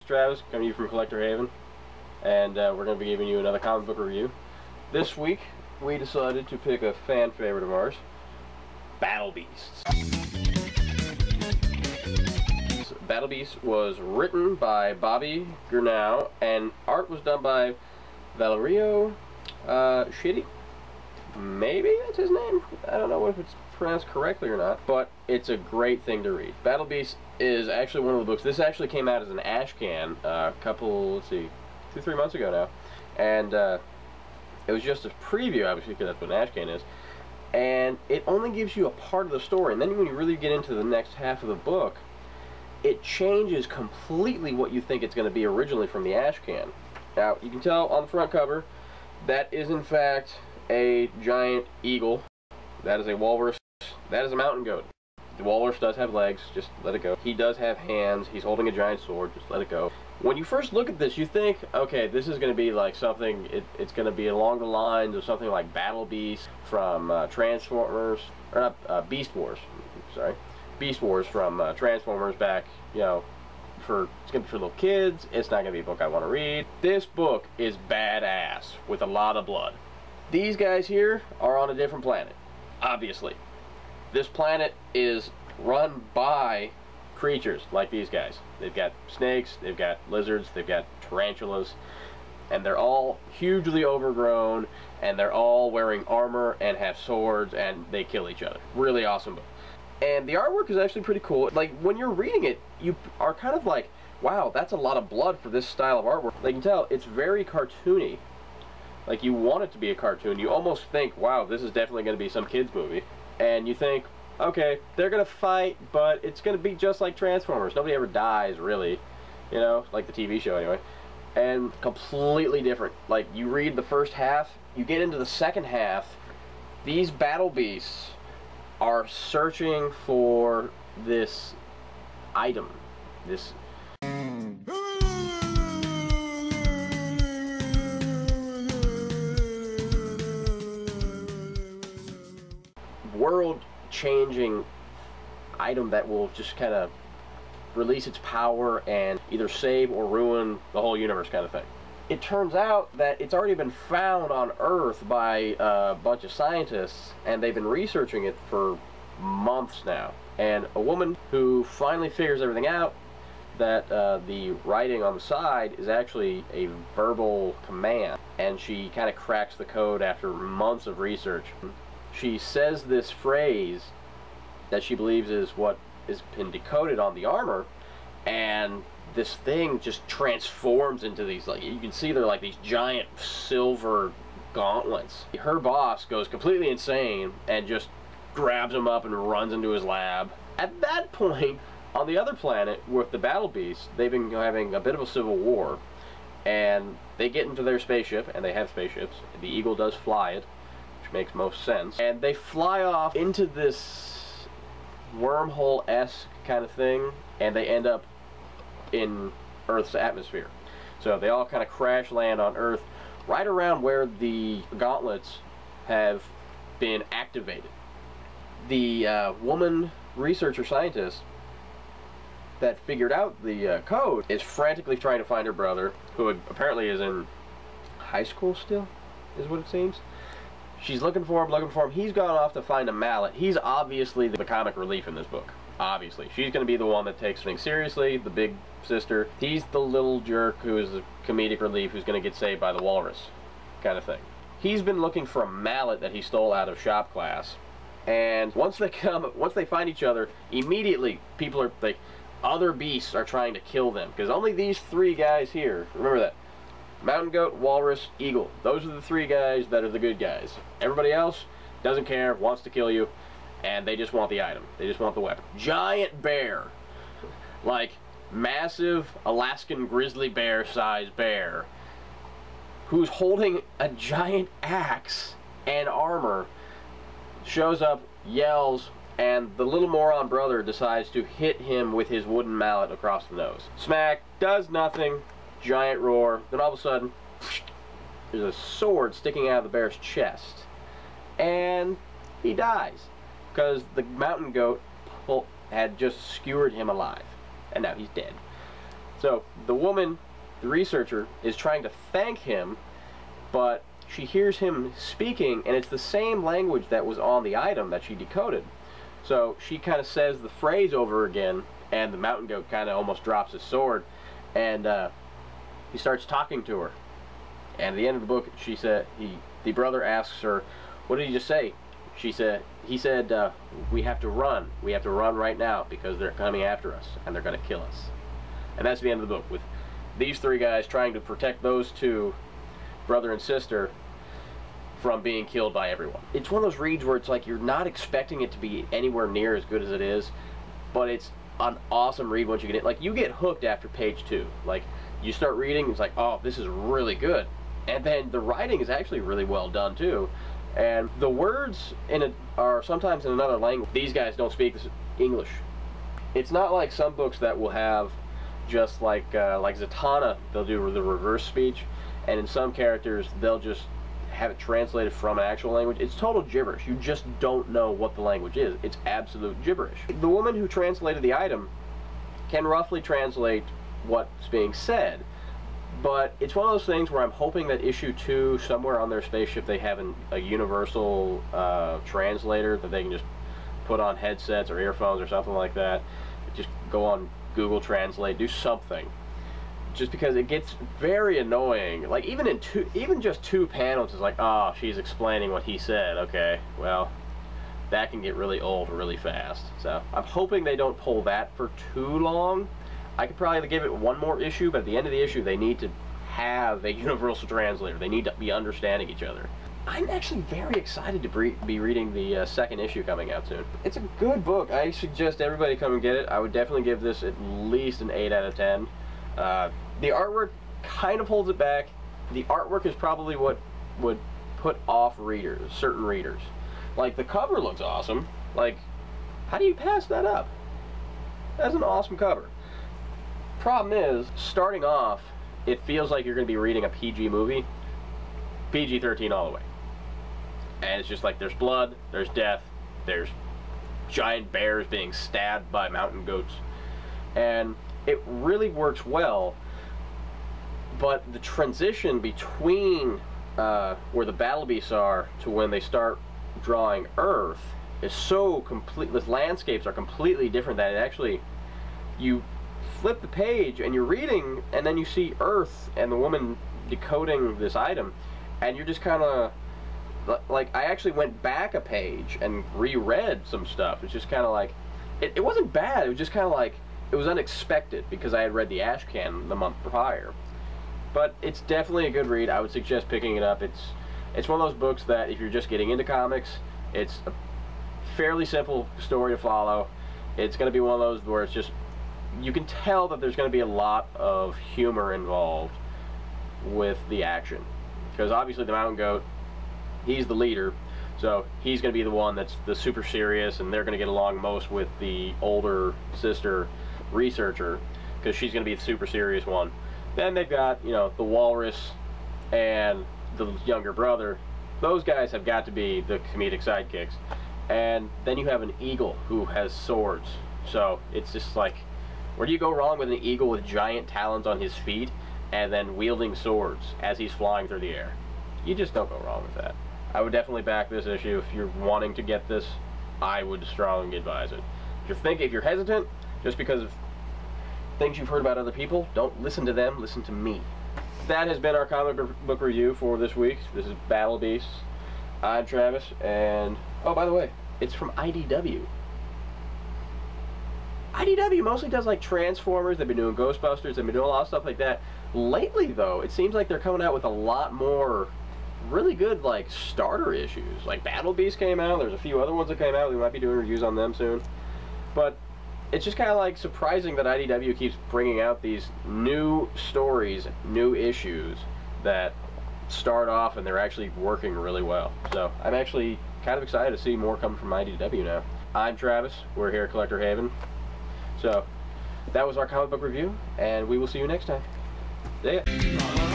Travis, coming to you from Collector Haven, and we're going to be giving you another comic book review. This week, we decided to pick a fan favorite of ours, Battle Beasts. Battle Beasts was written by Bobby Gurnau, and art was done by Valerio Schiti. Maybe that's his name? I don't know if it's pronounced correctly or not, but it's a great thing to read. Battle Beasts is actually one of the books. This actually came out as an Ashcan a couple, let's see, 2-3 months ago now, and it was just a preview, obviously, because that's what an Ashcan is, and it only gives you a part of the story, and then when you really get into the next half of the book, it changes completely what you think it's going to be originally from the Ashcan. Now, you can tell on the front cover, that is in fact a giant eagle. That is a walrus. That is a mountain goat. The walrus does have legs, just let it go. He does have hands, he's holding a giant sword, just let it go. When you first look at this, you think, okay, this is going to be like something, it's going to be along the lines of something like Battle Beast from Transformers, or not, Beast Wars, sorry. Beast Wars from Transformers back, you know, it's going to be for little kids, it's not going to be a book I want to read. This book is badass, with a lot of blood. These guys here are on a different planet, obviously. This planet is run by creatures like these guys. They've got snakes, they've got lizards, they've got tarantulas, and they're all hugely overgrown, and they're all wearing armor and have swords, and they kill each other. Really awesome book. And the artwork is actually pretty cool. Like, when you're reading it, you are kind of like, wow, that's a lot of blood for this style of artwork. Like, you can tell, it's very cartoony. Like, you want it to be a cartoon. You almost think, wow, this is definitely going to be some kids movie. And you think, okay, they're going to fight, but it's going to be just like Transformers. Nobody ever dies, really. You know, like the TV show anyway. And completely different. Like, you read the first half, you get into the second half, these Battle Beasts are searching for this item. This world-changing item that will just kind of release its power and either save or ruin the whole universe, kind of thing. It turns out that it's already been found on Earth by a bunch of scientists, and they've been researching it for months now. And a woman who finally figures everything out, that the writing on the side is actually a verbal command, and she kind of cracks the code after months of research. She says this phrase that she believes is what has been decoded on the armor, and this thing just transforms into these, like, you can see they're like these giant silver gauntlets. Her boss goes completely insane and just grabs him up and runs into his lab. At that point, on the other planet with the Battle Beasts, they've been having a bit of a civil war, and they get into their spaceship, and they have spaceships. The Eagle does fly it, which makes most sense. And they fly off into this wormhole-esque kind of thing, and they end up in Earth's atmosphere. So they all kind of crash land on Earth right around where the gauntlets have been activated. The woman researcher scientist that figured out the code is frantically trying to find her brother, who apparently is in high school still, is what it seems. She's looking for him, He's gone off to find a mallet. He's obviously the comic relief in this book. Obviously. She's going to be the one that takes things seriously, the big sister. He's the little jerk who is the comedic relief who's going to get saved by the walrus, kind of thing. He's been looking for a mallet that he stole out of shop class, and once they find each other, immediately people are like, other beasts are trying to kill them, because only these three guys here, remember that, mountain goat, walrus, eagle, those are the three guys that are the good guys. Everybody else doesn't care, wants to kill you, and they just want the item. They just want the weapon. Giant bear, like massive Alaskan grizzly bear sized bear, who's holding a giant axe and armor, shows up, yells, and the little moron brother decides to hit him with his wooden mallet across the nose. Smack, does nothing, giant roar, then all of a sudden, there's a sword sticking out of the bear's chest, and he dies, because the mountain goat had just skewered him alive, and now he's dead. So the woman, the researcher, is trying to thank him, but she hears him speaking, and it's the same language that was on the item that she decoded. So she kind of says the phrase over again, and the mountain goat kind of almost drops his sword, and he starts talking to her. And at the end of the book, she said, the brother asks her, "What did he just say?" He said, "We have to run. We have to run right now because they're coming after us, and they're going to kill us." And that's the end of the book, with these three guys trying to protect those two, brother and sister, from being killed by everyone. It's one of those reads where it's like you're not expecting it to be anywhere near as good as it is, but it's an awesome read once you get it. Like, you get hooked after page 2. Like, you start reading, it's like, oh, this is really good. And then the writing is actually really well done too. And the words in it are sometimes in another language. These guys don't speak English. It's not like some books that will have just like Zatanna, they'll do the reverse speech, and in some characters they'll just have it translated from an actual language. It's total gibberish. You just don't know what the language is. It's absolute gibberish. The woman who translated the item can roughly translate what's being said, but it's one of those things where I'm hoping that issue 2, somewhere on their spaceship, they have a universal translator that they can just put on headsets or earphones or something like that. Just go on Google Translate, do something. Just because it gets very annoying. Like, even just 2 panels is like, oh, she's explaining what he said. Okay, well, that can get really old really fast. So I'm hoping they don't pull that for too long. I could probably give it one more issue, but at the end of the issue, they need to have a universal translator. They need to be understanding each other. I'm actually very excited to be reading the second issue coming out soon. It's a good book. I suggest everybody come and get it. I would definitely give this at least an 8 out of 10. The artwork kind of holds it back. The artwork is probably what would put off readers, certain readers. Like, the cover looks awesome. Like, how do you pass that up? That's an awesome cover. Problem is, starting off, it feels like you're going to be reading a PG movie. PG-13 all the way. And it's just like, there's blood, there's death, there's giant bears being stabbed by mountain goats. And it really works well, but the transition between where the battle beasts are to when they start drawing Earth is so complete. The landscapes are completely different that it actually, you flip the page and you're reading, and then you see Earth and the woman decoding this item, and you're just kind of like, I actually went back a page and reread some stuff. It's just kind of like, it wasn't bad, it was just kind of like, it was unexpected because I had read the Ashcan the month prior. But it's definitely a good read. I would suggest picking it up. It's one of those books that if you're just getting into comics, it's a fairly simple story to follow. It's going to be one of those where it's just, you can tell that there's going to be a lot of humor involved with the action. Because obviously the mountain goat, he's the leader, so he's going to be the one that's the super serious, and they're going to get along most with the older sister researcher, because she's going to be the super serious one. Then they've got, you know, the walrus and the younger brother. Those guys have got to be the comedic sidekicks. And then you have an eagle who has swords. So it's just like, where do you go wrong with an eagle with giant talons on his feet and then wielding swords as he's flying through the air? You just don't go wrong with that. I would definitely back this issue. If you're wanting to get this, I would strongly advise it. If you're hesitant, just because of things you've heard about other people, don't listen to them, listen to me. That has been our comic book review for this week. This is Battle Beasts. I'm Travis, and oh, by the way, it's from IDW. IDW mostly does like Transformers. They've been doing Ghostbusters. They've been doing a lot of stuff like that. Lately, though, it seems like they're coming out with a lot more really good like starter issues. Like Battle Beast came out. There's a few other ones that came out. We might be doing reviews on them soon. But it's just kind of like surprising that IDW keeps bringing out these new stories, new issues that start off and they're actually working really well. So I'm actually kind of excited to see more come from IDW now. I'm Travis. We're here at Collector Haven. So that was our comic book review, and we will see you next time. See ya.